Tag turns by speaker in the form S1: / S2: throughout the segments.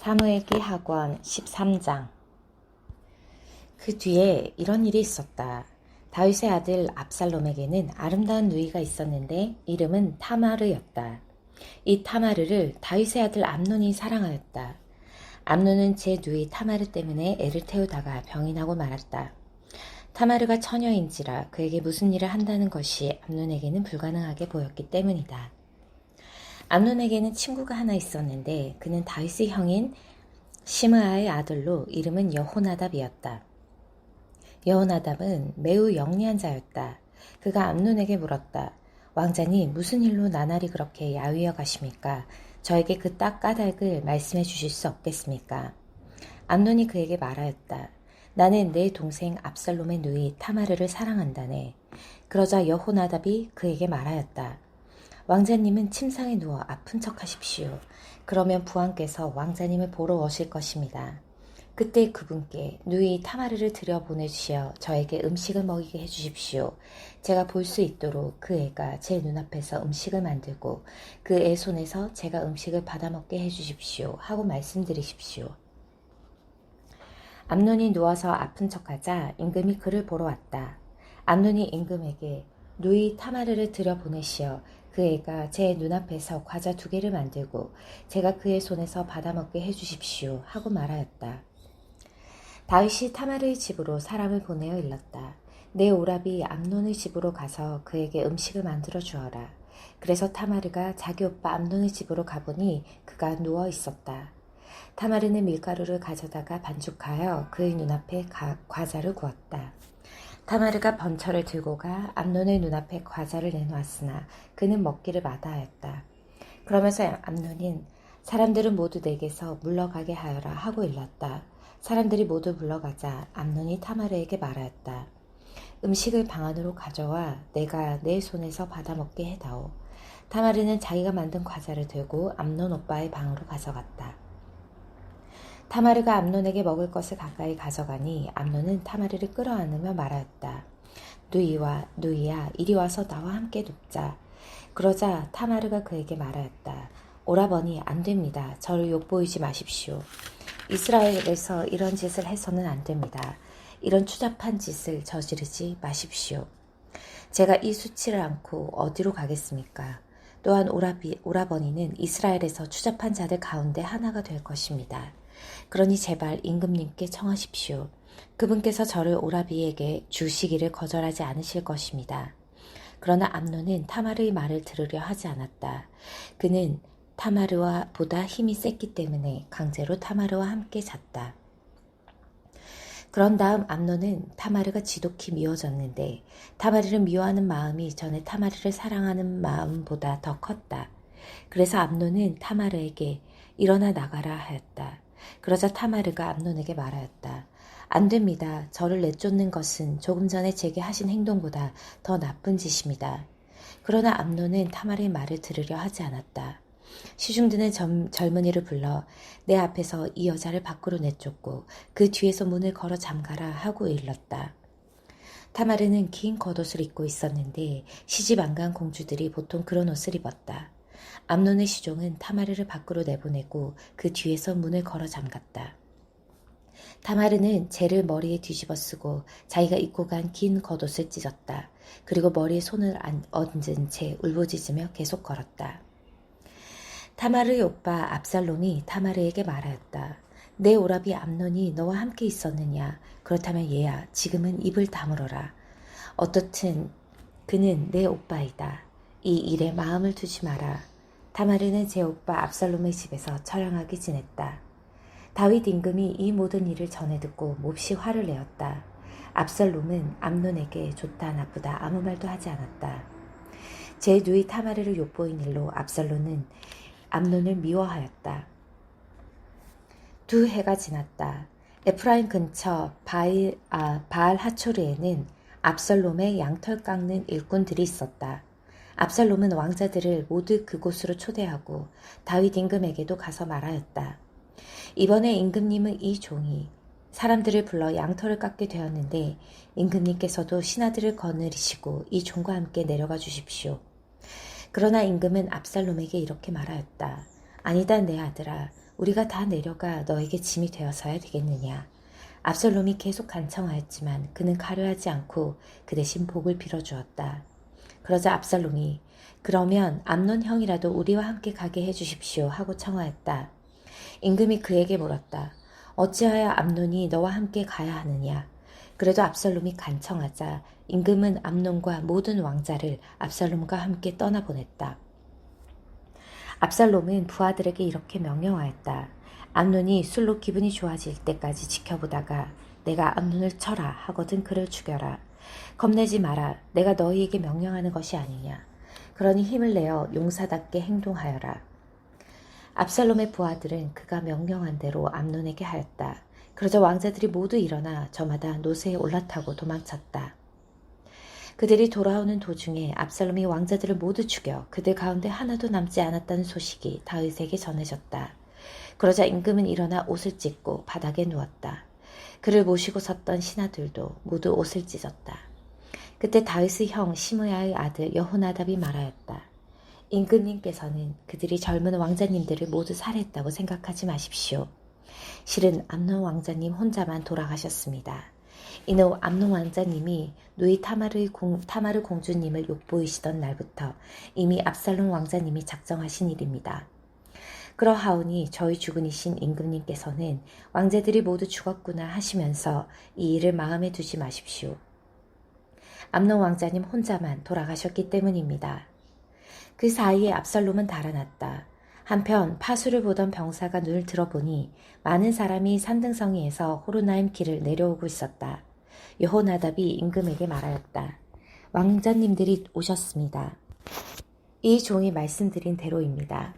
S1: 사무엘기 하권 13장. 그 뒤에 이런 일이 있었다. 다윗의 아들 압살롬에게는 아름다운 누이가 있었는데 이름은 타마르였다. 이 타마르를 다윗의 아들 암논이 사랑하였다. 암논은 제 누이 타마르 때문에 애를 태우다가 병이 나고 말았다. 타마르가 처녀인지라 그에게 무슨 일을 한다는 것이 암논에게는 불가능하게 보였기 때문이다. 암논에게는 친구가 하나 있었는데 그는 다윗의 형인 시므아의 아들로 이름은 여호나답이었다. 여호나답은 매우 영리한 자였다. 그가 암논에게 물었다. 왕자님, 무슨 일로 나날이 그렇게 야위어 가십니까? 저에게 그 딱 까닭을 말씀해 주실 수 없겠습니까? 암논이 그에게 말하였다. 나는 내 동생 압살롬의 누이 타마르를 사랑한다네. 그러자 여호나답이 그에게 말하였다. 왕자님은 침상에 누워 아픈 척 하십시오. 그러면 부왕께서 왕자님을 보러 오실 것입니다. 그때 그분께 누이 타마르를 들여보내주시어 저에게 음식을 먹이게 해주십시오. 제가 볼 수 있도록 그 애가 제 눈앞에서 음식을 만들고 그 애 손에서 제가 음식을 받아먹게 해주십시오. 하고 말씀드리십시오. 암논이 누워서 아픈 척하자 임금이 그를 보러 왔다. 암논이 임금에게 누이 타마르를 들여보내시어 그 애가 제 눈앞에서 과자 2개를 만들고 제가 그의 손에서 받아먹게 해주십시오. 하고 말하였다. 다윗이 타마르의 집으로 사람을 보내어 일렀다. 내 오라비 암논의 집으로 가서 그에게 음식을 만들어 주어라. 그래서 타마르가 자기 오빠 암논의 집으로 가보니 그가 누워 있었다. 타마르는 밀가루를 가져다가 반죽하여 그의 눈앞에 과자를 구웠다. 타마르가 번처를 들고 가 암논의 눈앞에 과자를 내놓았으나 그는 먹기를 마다하였다. 그러면서 암논은 사람들은 모두 내게서 물러가게 하여라 하고 일렀다. 사람들이 모두 물러가자 암논이 타마르에게 말하였다. 음식을 방 안으로 가져와 내가 내 손에서 받아먹게 해다오. 타마르는 자기가 만든 과자를 들고 암논 오빠의 방으로 가져갔다. 타마르가 암논에게 먹을 것을 가까이 가져가니 암논은 타마르를 끌어안으며 말하였다. 누이야, 이리 와서 나와 함께 눕자. 그러자 타마르가 그에게 말하였다. 오라버니, 안 됩니다. 저를 욕보이지 마십시오. 이스라엘에서 이런 짓을 해서는 안 됩니다. 이런 추잡한 짓을 저지르지 마십시오. 제가 이 수치를 안고 어디로 가겠습니까? 또한 오라버니는 이스라엘에서 추잡한 자들 가운데 하나가 될 것입니다. 그러니 제발 임금님께 청하십시오. 그분께서 저를 오라비에게 주시기를 거절하지 않으실 것입니다. 그러나 암논은 타마르의 말을 들으려 하지 않았다. 그는 타마르와 보다 힘이 셌기 때문에 강제로 타마르와 함께 잤다. 그런 다음 암논은 타마르가 지독히 미워졌는데 타마르를 미워하는 마음이 전에 타마르를 사랑하는 마음보다 더 컸다. 그래서 암논은 타마르에게 일어나 나가라 하였다. 그러자 타마르가 암논에게 말하였다. 안 됩니다. 저를 내쫓는 것은 조금 전에 제게 하신 행동보다 더 나쁜 짓입니다. 그러나 암논은 타마르의 말을 들으려 하지 않았다. 시중드는 젊은이를 불러 내 앞에서 이 여자를 밖으로 내쫓고 그 뒤에서 문을 걸어 잠가라 하고 일렀다. 타마르는 긴 겉옷을 입고 있었는데 시집 안 간 공주들이 보통 그런 옷을 입었다. 암논의 시종은 타마르를 밖으로 내보내고 그 뒤에서 문을 걸어 잠갔다. 타마르는 재를 머리에 뒤집어 쓰고 자기가 입고 간 긴 겉옷을 찢었다. 그리고 머리에 손을 얹은 채 울부짖으며 계속 걸었다. 타마르의 오빠 압살롬이 타마르에게 말하였다. 내 오라비 암논이 너와 함께 있었느냐? 그렇다면 얘야, 지금은 입을 다물어라. 어떻든 그는 내 오빠이다. 이 일에 마음을 두지 마라. 타마르는 제 오빠 압살롬의 집에서 처량하게 지냈다. 다윗 임금이 이 모든 일을 전해 듣고 몹시 화를 내었다. 압살롬은 암논에게 좋다 나쁘다 아무 말도 하지 않았다. 제 누이 타마르를 욕보인 일로 압살롬은 암논을 미워하였다. 2해가 지났다. 에프라임 근처 바알 하초르에는 압살롬의 양털 깎는 일꾼들이 있었다. 압살롬은 왕자들을 모두 그곳으로 초대하고 다윗 임금에게도 가서 말하였다. 이번에 임금님은 이 종이 사람들을 불러 양털을 깎게 되었는데 임금님께서도 신하들을 거느리시고 이 종과 함께 내려가 주십시오. 그러나 임금은 압살롬에게 이렇게 말하였다. 아니다 내 아들아. 우리가 다 내려가 너에게 짐이 되어서야 되겠느냐. 압살롬이 계속 간청하였지만 그는 가려하지 않고 그 대신 복을 빌어주었다. 그러자 압살롬이 그러면 암논 형이라도 우리와 함께 가게 해주십시오 하고 청하였다. 임금이 그에게 물었다. 어찌하여 암논이 너와 함께 가야 하느냐. 그래도 압살롬이 간청하자 임금은 암논과 모든 왕자를 압살롬과 함께 떠나보냈다. 압살롬은 부하들에게 이렇게 명령하였다. 암논이 술로 기분이 좋아질 때까지 지켜보다가 내가 암논을 쳐라 하거든 그를 죽여라. 겁내지 마라. 내가 너희에게 명령하는 것이 아니냐. 그러니 힘을 내어 용사답게 행동하여라. 압살롬의 부하들은 그가 명령한 대로 암논에게 하였다. 그러자 왕자들이 모두 일어나 저마다 노새에 올라타고 도망쳤다. 그들이 돌아오는 도중에 압살롬이 왕자들을 모두 죽여 그들 가운데 하나도 남지 않았다는 소식이 다윗에게 전해졌다. 그러자 임금은 일어나 옷을 찢고 바닥에 누웠다. 그를 모시고 섰던 신하들도 모두 옷을 찢었다. 그때 다윗의 형 시므야의 아들 여호나답이 말하였다. 임금님께서는 그들이 젊은 왕자님들을 모두 살해했다고 생각하지 마십시오. 실은 암논 왕자님 혼자만 돌아가셨습니다. 이는 암논 왕자님이 누이 타마르 공주님을 욕보이시던 날부터 이미 압살롬 왕자님이 작정하신 일입니다. 그러하오니 저희 주군이신 임금님께서는 왕자들이 모두 죽었구나 하시면서 이 일을 마음에 두지 마십시오. 암논 왕자님 혼자만 돌아가셨기 때문입니다. 그 사이에 압살롬은 달아났다. 한편 파수를 보던 병사가 눈을 들어보니 많은 사람이 산등성이에서 호르나임 길을 내려오고 있었다. 여호나답이 임금에게 말하였다. 왕자님들이 오셨습니다. 이 종이 말씀드린 대로입니다.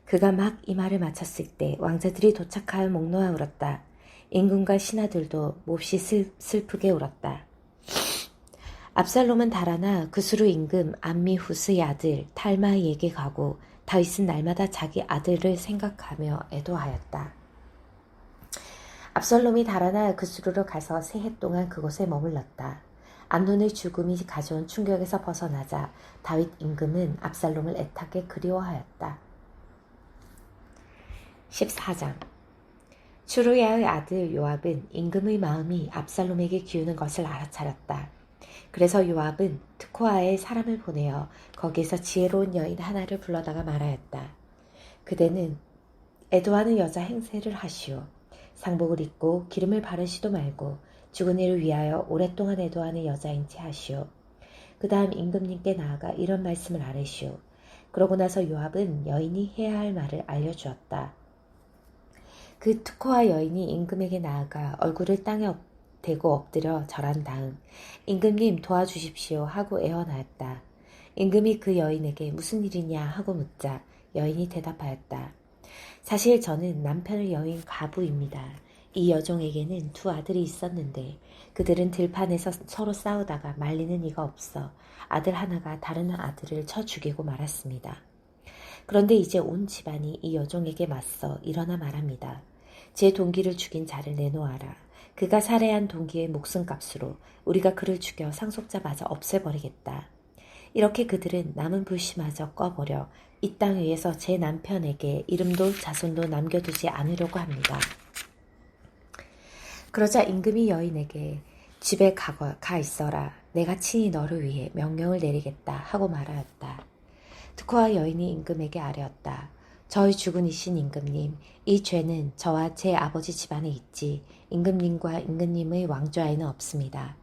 S1: 그가 막 이 말을 마쳤을 때 왕자들이 도착하여 목 놓아 울었다. 임금과 신하들도 몹시 슬프게 울었다. 압살롬은 달아나 그수르 임금 암미후스의 아들 탈마이에게 가고 다윗은 날마다 자기 아들을 생각하며 애도하였다. 압살롬이 달아나 그수르로 가서 3해 동안 그곳에 머물렀다. 암논의 죽음이 가져온 충격에서 벗어나자 다윗 임금은 압살롬을 애타게 그리워하였다. 14장 추루야의 아들 요압은 임금의 마음이 압살롬에게 기우는 것을 알아차렸다. 그래서 요압은 트코아에 사람을 보내어 거기에서 지혜로운 여인 하나를 불러다가 말하였다. 그대는 애도하는 여자 행세를 하시오. 상복을 입고 기름을 바르시도 말고 죽은 이를 위하여 오랫동안 애도하는 여자인 채 하시오. 그 다음 임금님께 나아가 이런 말씀을 아뢰시오. 그러고 나서 요압은 여인이 해야 할 말을 알려주었다. 그 트코아 여인이 임금에게 나아가 얼굴을 땅에 대고 엎드려 절한 다음 임금님 도와주십시오 하고 애원하였다. 임금이 그 여인에게 무슨 일이냐 하고 묻자 여인이 대답하였다. 사실 저는 남편의 여인 가부입니다. 이 여종에게는 2 아들이 있었는데 그들은 들판에서 서로 싸우다가 말리는 이가 없어 아들 하나가 다른 아들을 쳐 죽이고 말았습니다. 그런데 이제 온 집안이 이 여종에게 맞서 일어나 말합니다. 제 동기를 죽인 자를 내놓아라. 그가 살해한 동기의 목숨값으로 우리가 그를 죽여 상속자마저 없애버리겠다. 이렇게 그들은 남은 불씨마저 꺼버려 이 땅 위에서 제 남편에게 이름도 자손도 남겨두지 않으려고 합니다. 그러자 임금이 여인에게 집에 가 있어라. 내가 친히 너를 위해 명령을 내리겠다 하고 말하였다. 트코아 여인이 임금에게 아뢰었다. 저희 주군이신 임금님, 이 죄는 저와 제 아버지 집안에 있지 임금님과 임금님의 왕좌에는 없습니다.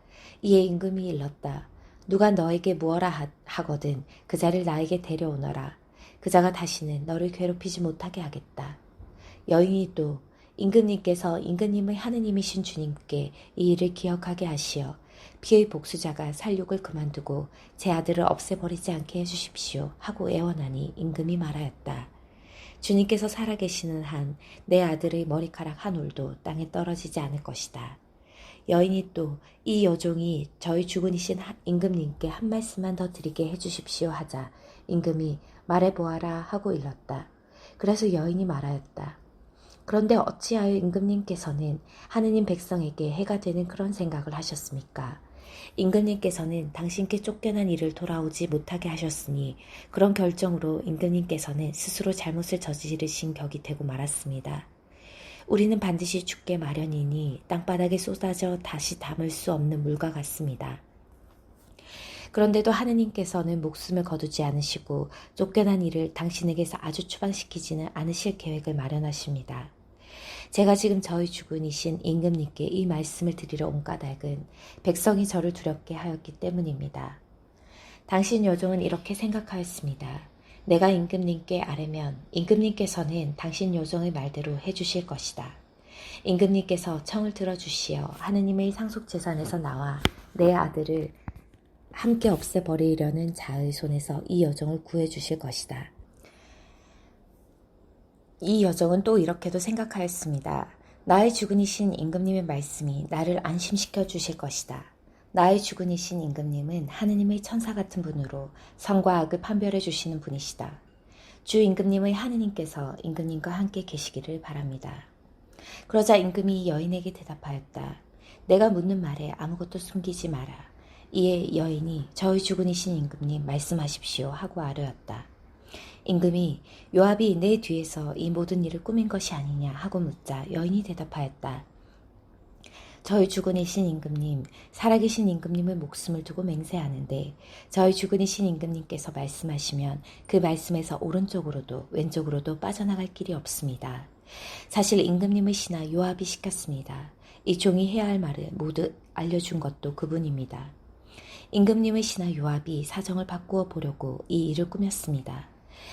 S1: 이에 임금이 일렀다. 누가 너에게 무어라 하거든 그 자를 나에게 데려오너라. 그 자가 다시는 너를 괴롭히지 못하게 하겠다. 여인이 또 임금님께서 임금님의 하느님이신 주님께 이 일을 기억하게 하시어 피의 복수자가 살육을 그만두고 제 아들을 없애버리지 않게 해주십시오 하고 애원하니 임금이 말하였다. 주님께서 살아계시는 한 내 아들의 머리카락 한 올도 땅에 떨어지지 않을 것이다. 여인이 또 이 여종이 저희 주군이신 임금님께 한 말씀만 더 드리게 해주십시오 하자 임금이 말해보아라 하고 일렀다. 그래서 여인이 말하였다. 그런데 어찌하여 임금님께서는 하느님 백성에게 해가 되는 그런 생각을 하셨습니까? 임금님께서는 당신께 쫓겨난 이를 돌아오지 못하게 하셨으니 그런 결정으로 임금님께서는 스스로 잘못을 저지르신 격이 되고 말았습니다. 우리는 반드시 죽게 마련이니 땅바닥에 쏟아져 다시 담을 수 없는 물과 같습니다. 그런데도 하느님께서는 목숨을 거두지 않으시고 쫓겨난 이를 당신에게서 아주 추방시키지는 않으실 계획을 마련하십니다. 제가 지금 저희 주군이신 임금님께 이 말씀을 드리러 온 까닭은 백성이 저를 두렵게 하였기 때문입니다. 당신 여종은 이렇게 생각하였습니다. 내가 임금님께 아뢰면 임금님께서는 당신 여종의 말대로 해주실 것이다. 임금님께서 청을 들어주시어 하느님의 상속재산에서 나와 내 아들을 함께 없애버리려는 자의 손에서 이 여종을 구해주실 것이다. 이 여종은 또 이렇게도 생각하였습니다. 나의 주군이신 임금님의 말씀이 나를 안심시켜 주실 것이다. 나의 주군이신 임금님은 하느님의 천사 같은 분으로 선과 악을 판별해 주시는 분이시다. 주 임금님의 하느님께서 임금님과 함께 계시기를 바랍니다. 그러자 임금이 여인에게 대답하였다. 내가 묻는 말에 아무것도 숨기지 마라. 이에 여인이 저희 주군이신 임금님 말씀하십시오 하고 아뢰었다. 임금이 요압이 내 뒤에서 이 모든 일을 꾸민 것이 아니냐 하고 묻자 여인이 대답하였다. 저희 주군이신 임금님, 살아계신 임금님의 목숨을 두고 맹세하는데 저희 주군이신 임금님께서 말씀하시면 그 말씀에서 오른쪽으로도 왼쪽으로도 빠져나갈 길이 없습니다. 사실 임금님의 신하 요압이 시켰습니다. 이 종이 해야 할 말을 모두 알려준 것도 그분입니다. 임금님의 신하 요압이 사정을 바꾸어 보려고 이 일을 꾸몄습니다.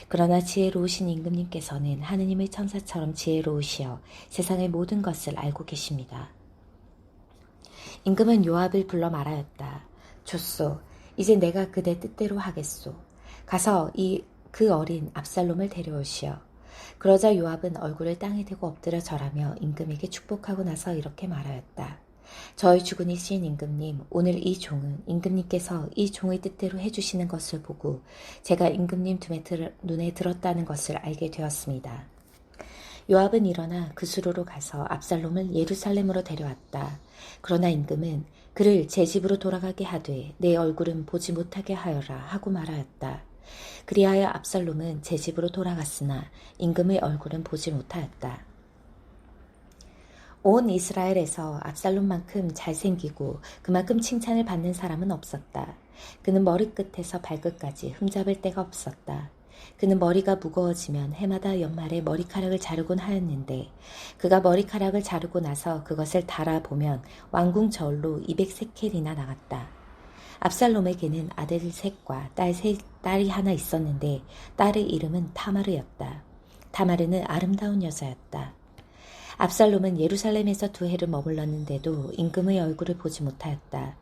S1: 그러나 지혜로우신 임금님께서는 하느님의 천사처럼 지혜로우시어 세상의 모든 것을 알고 계십니다. 임금은 요압을 불러 말하였다. 좋소. 이제 내가 그대 뜻대로 하겠소. 가서 그 어린 압살롬을 데려오시오. 그러자 요압은 얼굴을 땅에 대고 엎드려 절하며 임금에게 축복하고 나서 이렇게 말하였다. 저희 주군이신 임금님, 오늘 이 종은 임금님께서 이 종의 뜻대로 해주시는 것을 보고 제가 임금님 눈에 들었다는 것을 알게 되었습니다. 요압은 일어나 그 수로로 가서 압살롬을 예루살렘으로 데려왔다. 그러나 임금은 그를 제 집으로 돌아가게 하되 내 얼굴은 보지 못하게 하여라 하고 말하였다. 그리하여 압살롬은 제 집으로 돌아갔으나 임금의 얼굴은 보지 못하였다. 온 이스라엘에서 압살롬만큼 잘생기고 그만큼 칭찬을 받는 사람은 없었다. 그는 머리끝에서 발끝까지 흠잡을 데가 없었다. 그는 머리가 무거워지면 해마다 연말에 머리카락을 자르곤 하였는데 그가 머리카락을 자르고 나서 그것을 달아보면 왕궁 저울로 200세켈이나 나갔다. 압살롬에게는 아들 셋과 딸이 하나 있었는데 딸의 이름은 타마르였다. 타마르는 아름다운 여자였다. 압살롬은 예루살렘에서 2해를 머물렀는데도 임금의 얼굴을 보지 못하였다.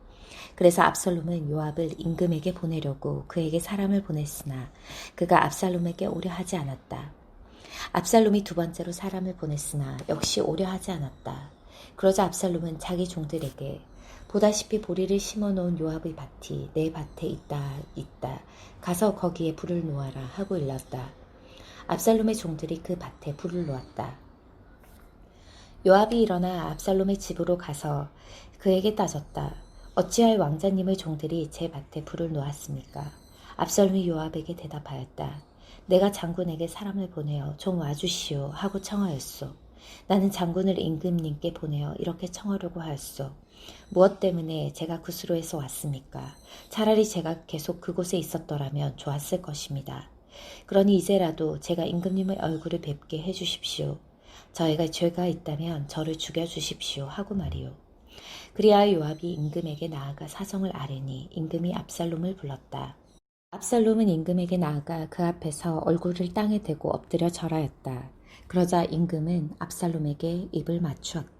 S1: 그래서 압살롬은 요압을 임금에게 보내려고 그에게 사람을 보냈으나 그가 압살롬에게 오려 하지 않았다. 압살롬이 2번째로 사람을 보냈으나 역시 오려 하지 않았다. 그러자 압살롬은 자기 종들에게 보다시피 보리를 심어놓은 요압의 밭이 내 밭에 있다. 가서 거기에 불을 놓아라 하고 일렀다. 압살롬의 종들이 그 밭에 불을 놓았다. 요압이 일어나 압살롬의 집으로 가서 그에게 따졌다. 어찌하여 왕자님의 종들이 제 밭에 불을 놓았습니까? 압살롬이 요압에게 대답하였다. 내가 장군에게 사람을 보내어 좀 와주시오 하고 청하였소. 나는 장군을 임금님께 보내어 이렇게 청하려고 하였소. 무엇 때문에 제가 그 수로에서 왔습니까? 차라리 제가 계속 그곳에 있었더라면 좋았을 것입니다. 그러니 이제라도 제가 임금님의 얼굴을 뵙게 해주십시오. 저희가 죄가 있다면 저를 죽여주십시오 하고 말이오. 그리하여 요압이 임금에게 나아가 사정을 아뢰니 임금이 압살롬을 불렀다. 압살롬은 임금에게 나아가 그 앞에서 얼굴을 땅에 대고 엎드려 절하였다. 그러자 임금은 압살롬에게 입을 맞추었다.